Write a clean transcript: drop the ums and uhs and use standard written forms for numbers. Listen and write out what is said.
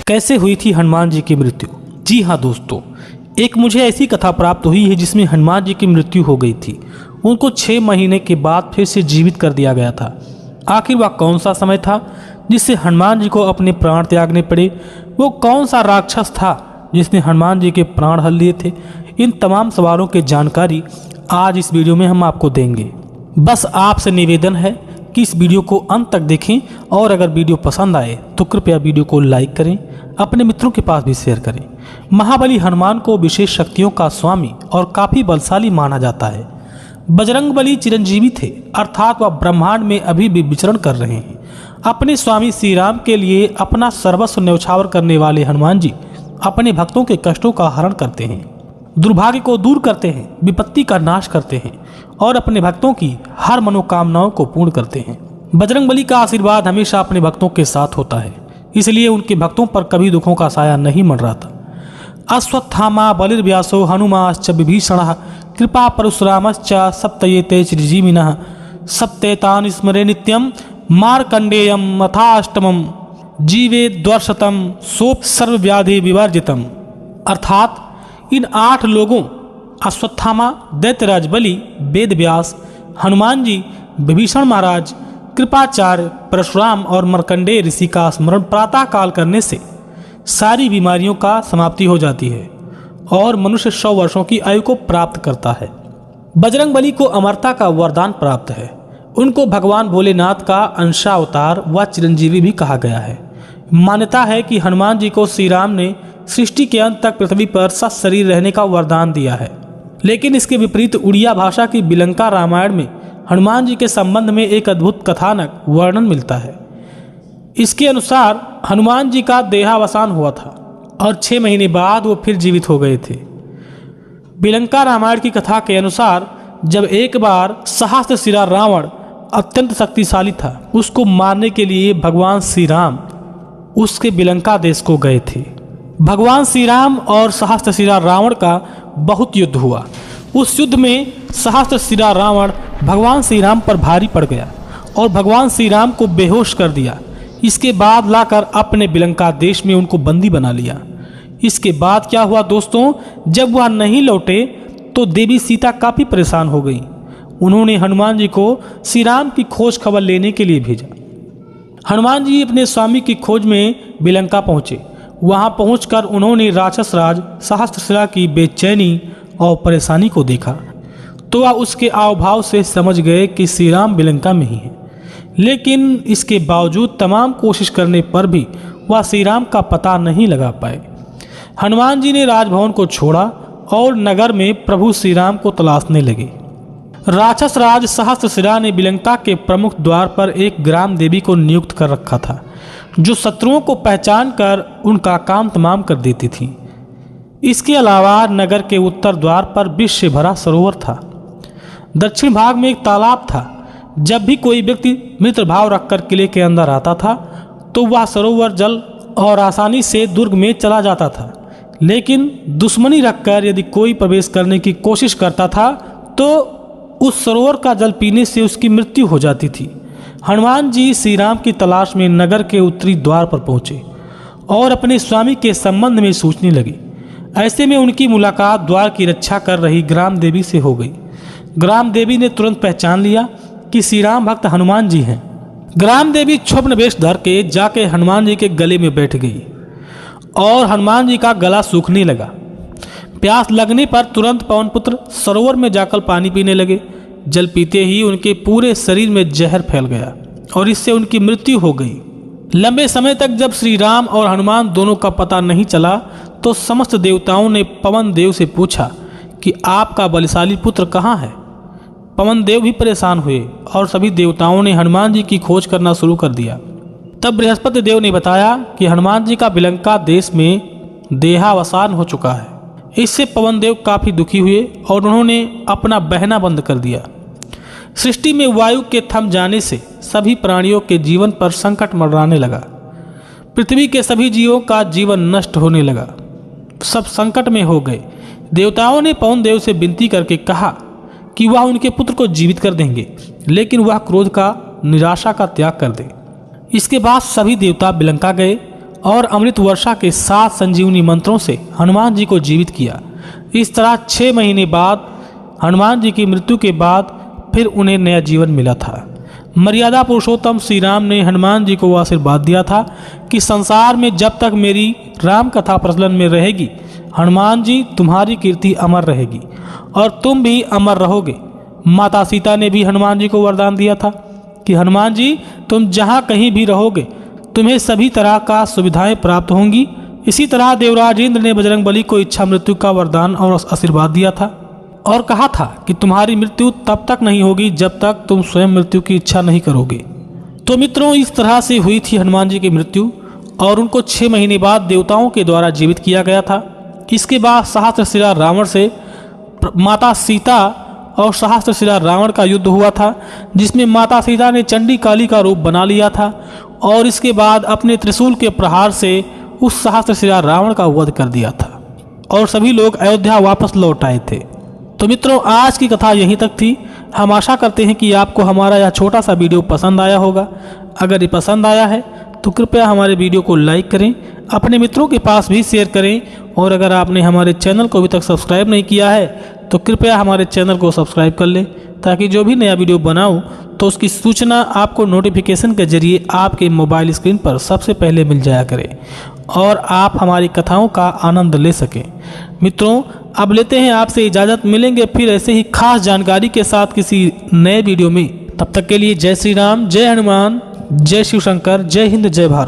कैसे हुई थी हनुमान जी की मृत्यु? जी हाँ दोस्तों, एक मुझे ऐसी कथा प्राप्त हुई है जिसमें हनुमान जी की मृत्यु हो गई थी। उनको 6 महीने के बाद फिर से जीवित कर दिया गया था। आखिर वह कौन सा समय था जिससे हनुमान जी को अपने प्राण त्यागने पड़े? वो कौन सा राक्षस था जिसने हनुमान जी के प्राण हल लिए थे? इन तमाम सवालों की जानकारी आज इस वीडियो में हम आपको देंगे। बस आपसे निवेदन है कि इस वीडियो को अंत तक देखें और अगर वीडियो पसंद आए तो कृपया वीडियो को लाइक करें, अपने मित्रों के पास भी शेयर करें। महाबली हनुमान को विशेष शक्तियों का स्वामी और काफ़ी बलशाली माना जाता है। बजरंगबली चिरंजीवी थे, अर्थात वह ब्रह्मांड में अभी भी विचरण कर रहे हैं। अपने स्वामी श्री राम के लिए अपना सर्वस्व न्यौछावर करने वाले हनुमान जी अपने भक्तों के कष्टों का हरण करते हैं, दुर्भाग्य को दूर करते हैं, विपत्ति का नाश करते हैं और अपने भक्तों की हर मनोकामनाओं को पूर्ण करते हैं। बजरंगबली का आशीर्वाद हमेशा अपने भक्तों के साथ होता है, इसलिए उनके भक्तों पर कभी दुखों का साया नहीं मंडराता। अश्वत्थामा बलिर्व्यासो हनुमाश्च विभीषणः कृपा परशुरामश्च सप्तयेते चिरजीविनः सप्तेतान् स्मरे नित्यं मार्कंडेयं अथाष्टमं जीवेद्वर्षतं सोप सर्वव्याधि विवर्जितम्। अर्थात इन 8 लोगों अश्वत्थामा, दैत्यराज बलि, वेद व्यास, हनुमान जी, विभीषण महाराज, कृपाचार्य, परशुराम और मार्कंडेय ऋषि का स्मरण प्रातः काल करने से सारी बीमारियों का समाप्ति हो जाती है और मनुष्य 100 वर्षों की आयु को प्राप्त करता है। बजरंगबली को अमरता का वरदान प्राप्त है। उनको भगवान भोलेनाथ का अंशावतार व चिरंजीवी भी कहा गया है। मान्यता है कि हनुमान जी को श्री राम ने सृष्टि के अंत तक पृथ्वी पर सशरीर रहने का वरदान दिया है, लेकिन इसके विपरीत उड़िया भाषा की बिलंका रामायण में हनुमान जी के संबंध में एक अद्भुत कथानक वर्णन मिलता है। इसके अनुसार हनुमान जी का देहावसान हुआ था और 6 महीने बाद वो फिर जीवित हो गए थे। बिलंका रामायण की कथा के अनुसार जब एक बार सहस्त्र शिरा रावण अत्यंत शक्तिशाली था, उसको मारने के लिए भगवान श्री राम उसके बिलंका देश को गए थे। भगवान श्री राम और सहस्त्र शिरा रावण का बहुत युद्ध हुआ। उस युद्ध में सहस्त्र शिरा रावण भगवान श्री राम पर भारी पड़ गया और भगवान श्री राम को बेहोश कर दिया। इसके बाद लाकर अपने बिलंका देश में उनको बंदी बना लिया। इसके बाद क्या हुआ दोस्तों, जब वह नहीं लौटे तो देवी सीता काफ़ी परेशान हो गई। उन्होंने हनुमान जी को श्री राम की खोज खबर लेने के लिए भेजा। हनुमान जी अपने स्वामी की खोज में बिलंका पहुँचे। वहाँ पहुँचकर उन्होंने राक्षस राज सहस्त्रशिला की बेचैनी और परेशानी को देखा तो वह उसके आवभाव से समझ गए कि श्री राम बिलंका में ही है। लेकिन इसके बावजूद तमाम कोशिश करने पर भी वह श्री राम का पता नहीं लगा पाए। हनुमान जी ने राजभवन को छोड़ा और नगर में प्रभु श्री राम को तलाशने लगे। राक्षस राज सहस्त्रशिला ने बिलंका के प्रमुख द्वार पर एक ग्राम देवी को नियुक्त कर रखा था, जो शत्रुओं को पहचान कर उनका काम तमाम कर देती थी। इसके अलावा नगर के उत्तर द्वार पर विष से भरा सरोवर था। दक्षिण भाग में एक तालाब था। जब भी कोई व्यक्ति मित्र भाव रखकर किले के अंदर आता था तो वह सरोवर जल और आसानी से दुर्ग में चला जाता था, लेकिन दुश्मनी रखकर यदि कोई प्रवेश करने की कोशिश करता था तो उस सरोवर का जल पीने से उसकी मृत्यु हो जाती थी। हनुमान जी श्री राम की तलाश में नगर के उत्तरी द्वार पर पहुँचे और अपने स्वामी के संबंध में सोचने लगे। ऐसे में उनकी मुलाकात द्वार की रक्षा कर रही ग्राम देवी से हो गई। ग्राम देवी ने तुरंत पहचान लिया कि श्री राम भक्त हनुमान जी हैं। ग्राम देवी स्वप्न वेश धर के जाके हनुमान जी के गले में बैठ गई और हनुमान जी का गला सूखने लगा। प्यास लगने पर तुरंत पवनपुत्र सरोवर में जाकर पानी पीने लगे। जल पीते ही उनके पूरे शरीर में जहर फैल गया और इससे उनकी मृत्यु हो गई। लंबे समय तक जब श्री राम और हनुमान दोनों का पता नहीं चला तो समस्त देवताओं ने पवन देव से पूछा कि आपका बलशाली पुत्र कहाँ है। पवन देव भी परेशान हुए और सभी देवताओं ने हनुमान जी की खोज करना शुरू कर दिया। तब बृहस्पति देव ने बताया कि हनुमान जी का बिलंका देश में देहावसान हो चुका है। इससे पवन देव काफ़ी दुखी हुए और उन्होंने अपना बहना बंद कर दिया। सृष्टि में वायु के थम जाने से सभी प्राणियों के जीवन पर संकट मंडराने लगा। पृथ्वी के सभी जीवों का जीवन नष्ट होने लगा। सब संकट में हो गए। देवताओं ने पवन देव से विनती करके कहा कि वह उनके पुत्र को जीवित कर देंगे, लेकिन वह क्रोध का, निराशा का त्याग कर दे। इसके बाद सभी देवता बिलंका गए और अमृत वर्षा के 7 संजीवनी मंत्रों से हनुमान जी को जीवित किया। इस तरह 6 महीने बाद हनुमान जी की मृत्यु के बाद फिर उन्हें नया जीवन मिला था। मर्यादा पुरुषोत्तम श्री राम ने हनुमान जी को आशीर्वाद दिया था कि संसार में जब तक मेरी राम कथा प्रचलन में रहेगी, हनुमान जी तुम्हारी कीर्ति अमर रहेगी और तुम भी अमर रहोगे। माता सीता ने भी हनुमान जी को वरदान दिया था कि हनुमान जी तुम जहाँ कहीं भी रहोगे तुम्हें सभी तरह का सुविधाएं प्राप्त होंगी। इसी तरह देवराज इंद्र ने बजरंगबली को इच्छा मृत्यु का वरदान और आशीर्वाद दिया था और कहा था कि तुम्हारी मृत्यु तब तक नहीं होगी जब तक तुम स्वयं मृत्यु की इच्छा नहीं करोगे। तो मित्रों, इस तरह से हुई थी हनुमान जी की मृत्यु और उनको 6 महीने बाद देवताओं के द्वारा जीवित किया गया था। इसके बाद सहस्त्रशिला रावण से माता सीता और सहस्त्रशिला रावण का युद्ध हुआ था, जिसमें माता सीता ने चंडी काली का रूप बना लिया था और इसके बाद अपने त्रिशूल के प्रहार से उस सहस्त्रशिला रावण का वध कर दिया था और सभी लोग अयोध्या वापस लौट आए थे। तो मित्रों, आज की कथा यहीं तक थी। हम आशा करते हैं कि आपको हमारा यह छोटा सा वीडियो पसंद आया होगा। अगर ये पसंद आया है तो कृपया हमारे वीडियो को लाइक करें, अपने मित्रों के पास भी शेयर करें और अगर आपने हमारे चैनल को अभी तक सब्सक्राइब नहीं किया है तो कृपया हमारे चैनल को सब्सक्राइब कर लें, ताकि जो भी नया वीडियो बनाऊं तो उसकी सूचना आपको नोटिफिकेशन के जरिए आपके मोबाइल स्क्रीन पर सबसे पहले मिल जाया करे और आप हमारी कथाओं का आनंद ले सकें। मित्रों, अब लेते हैं आपसे इजाज़त। मिलेंगे फिर ऐसे ही खास जानकारी के साथ किसी नए वीडियो में। तब तक के लिए जय श्री राम, जय हनुमान, जय शिव शंकर, जय हिंद, जय भारत।